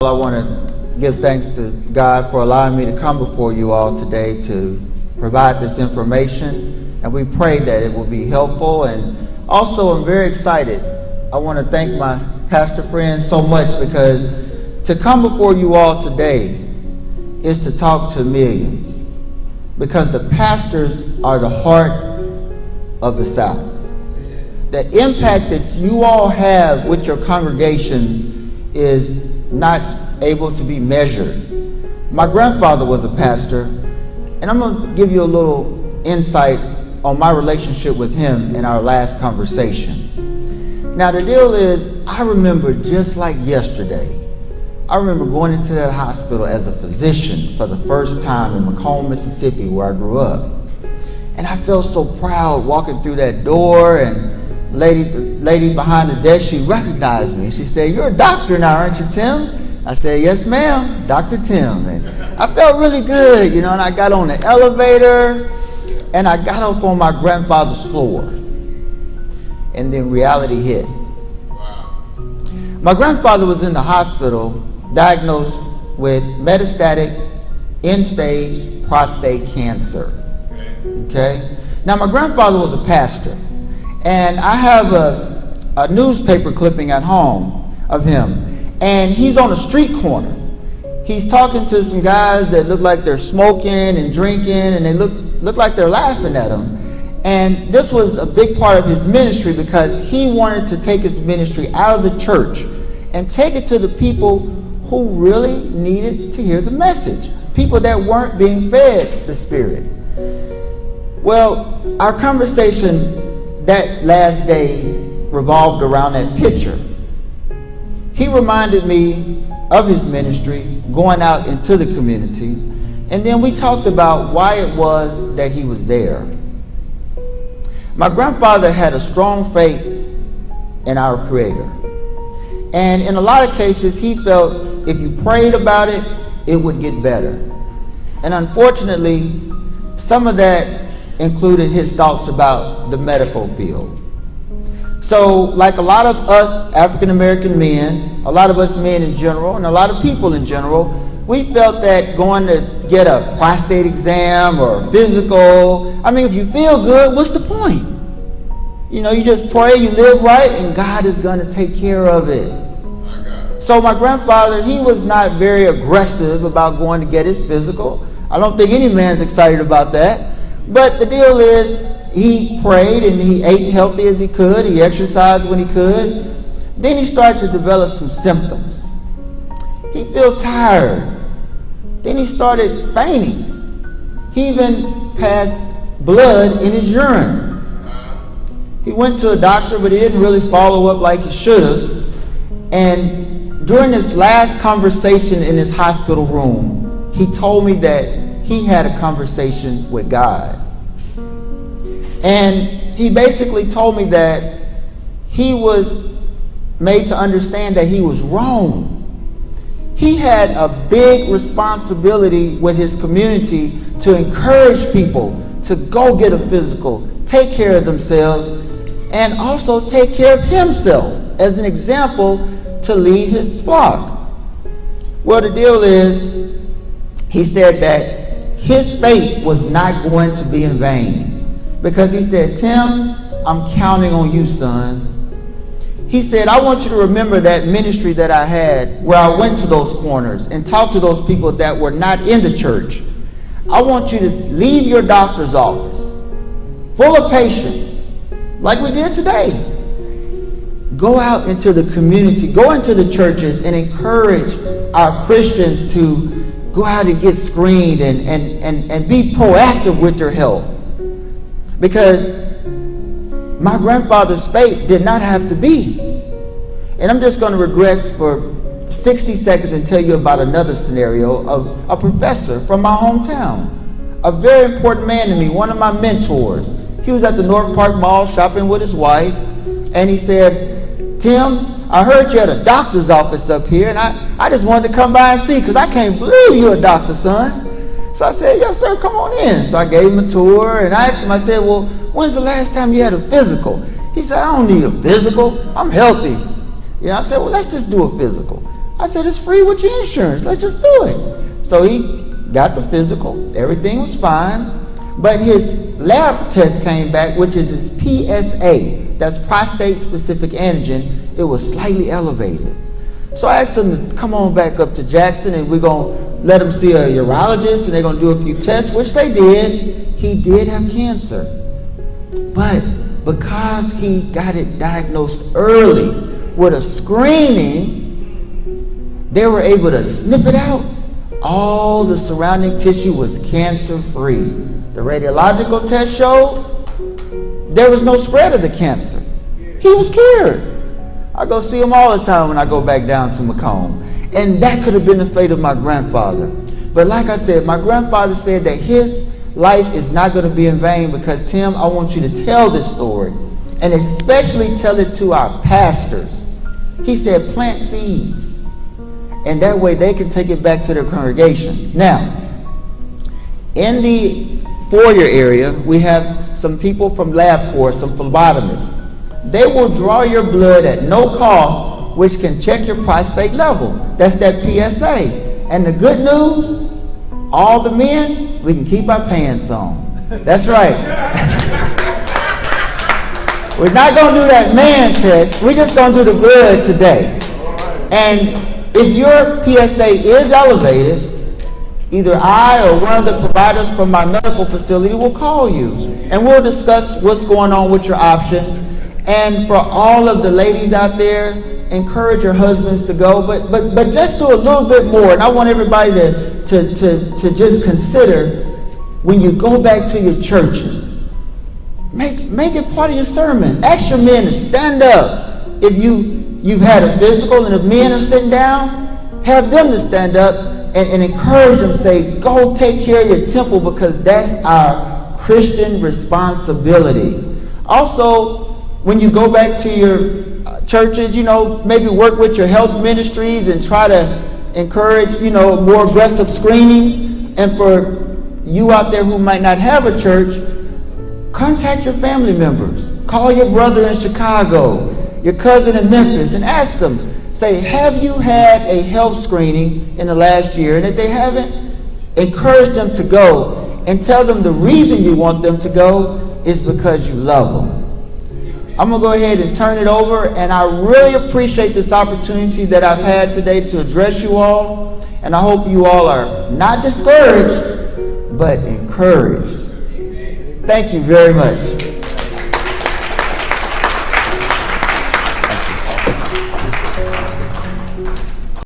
I want to give thanks to God for allowing me to come before you all today to provide this information, and we pray that it will be helpful. And also, I'm very excited. I want to thank my pastor friends so much, because to come before you all today is to talk to millions, because the pastors are the heart of the South. The impact that you all have with your congregations is not able to be measured. My grandfather was a pastor, and I'm going to give you a little insight on my relationship with him in our last conversation. Now, the deal is, I remember just like yesterday, I remember going into that hospital as a physician for the first time in Macomb, Mississippi, where I grew up. And I felt so proud walking through that door, and lady behind the desk, she recognized me. She said, "You're a doctor now, aren't you, Tim?" I said, "Yes, ma'am, Dr. Tim." And I felt really good, and I got on the elevator, and I got up on my grandfather's floor. And then reality hit. Wow. My grandfather was in the hospital, diagnosed with metastatic end-stage prostate cancer. Okay? Now, my grandfather was a pastor. And I have a newspaper clipping at home of him. And he's on a street corner. He's talking to some guys that look like they're smoking and drinking, and they look like they're laughing at him. And this was a big part of his ministry, because he wanted to take his ministry out of the church and take it to the people who really needed to hear the message. People that weren't being fed the Spirit. Well, our conversation that last day revolved around that picture. He reminded me of his ministry, going out into the community, and then we talked about why it was that he was there. My grandfather had a strong faith in our Creator. And in a lot of cases, he felt if you prayed about it, it would get better. And unfortunately, some of that included his thoughts about the medical field. So, like a lot of us African American men, a lot of us men in general, and a lot of people in general, we felt that going to get a prostate exam or a physical, if you feel good, what's the point? You just pray, you live right, and God is going to take care of it. So my grandfather, he was not very aggressive about going to get his physical. I don't think any man's excited about that. But the deal is, he prayed and he ate healthy as he could. He exercised when he could. Then he started to develop some symptoms. He'd feel tired. Then he started fainting. He even passed blood in his urine. He went to a doctor, but he didn't really follow up like he should have. And during this last conversation in his hospital room, he told me that he had a conversation with God. And he basically told me that he was made to understand that he was wrong. He had a big responsibility with his community to encourage people to go get a physical, take care of themselves, and also take care of himself as an example to lead his flock. Well, the deal is, he said that his faith was not going to be in vain, because he said, "Tim, I'm counting on you, son." He said, "I want you to remember that ministry that I had, where I went to those corners and talked to those people that were not in the church. I want you to leave your doctor's office full of patience, like we did today. Go out into the community, go into the churches, and encourage our Christians to go out and get screened and be proactive with their health." Because my grandfather's faith did not have to be. And I'm just going to regress for 60 seconds and tell you about another scenario of a professor from my hometown. A very important man to me, one of my mentors. He was at the North Park Mall shopping with his wife, and he said, "Tim, I heard you had a doctor's office up here, and I just wanted to come by and see, because I can't believe you're a doctor, son." So I said, "Yes, sir, come on in." So I gave him a tour, and I asked him, I said, "Well, when's the last time you had a physical?" He said, "I don't need a physical. I'm healthy." I said, "Well, let's just do a physical." I said, it's free with your insurance. Let's just do it. So he got the physical. Everything was fine. But his lab test came back, which is his PSA. That's prostate specific antigen. It was slightly elevated. So I asked him to come on back up to Jackson, and we're going to let him see a urologist, and they're going to do a few tests, which they did. He did have cancer. But because he got it diagnosed early with a screening, they were able to snip it out. All the surrounding tissue was cancer-free. The radiological test showed there was no spread of the cancer. He was cured. I go see him all the time when I go back down to Macomb. And that could have been the fate of my grandfather. But like I said, my grandfather said that his life is not going to be in vain, because, Tim, I want you to tell this story, and especially tell it to our pastors. He said, plant seeds, and that way they can take it back to their congregations. Now, in the foyer area, we have some people from LabCorp, some phlebotomists. They will draw your blood at no cost, which can check your prostate level. That's that PSA. And the good news, all the men, we can keep our pants on. That's right. We're not going to do that man test. We're just going to do the blood today. And if your PSA is elevated, either I or one of the providers from my medical facility will call you, and we'll discuss what's going on with your options. And for all of the ladies out there, encourage your husbands to go, but let's do a little bit more. And I want everybody to just consider, when you go back to your churches, make it part of your sermon. Ask your men to stand up. If you've had a physical and if men are sitting down, have them to stand up and encourage them. Say, go take care of your temple, because that's our Christian responsibility. Also, when you go back to your churches, maybe work with your health ministries and try to encourage, more aggressive screenings. And for you out there who might not have a church, contact your family members. Call your brother in Chicago, your cousin in Memphis, and ask them, say, have you had a health screening in the last year? And if they haven't, encourage them to go, and tell them the reason you want them to go is because you love them. I'm going to go ahead and turn it over, and I really appreciate this opportunity that I've had today to address you all, and I hope you all are not discouraged, but encouraged. Thank you very much.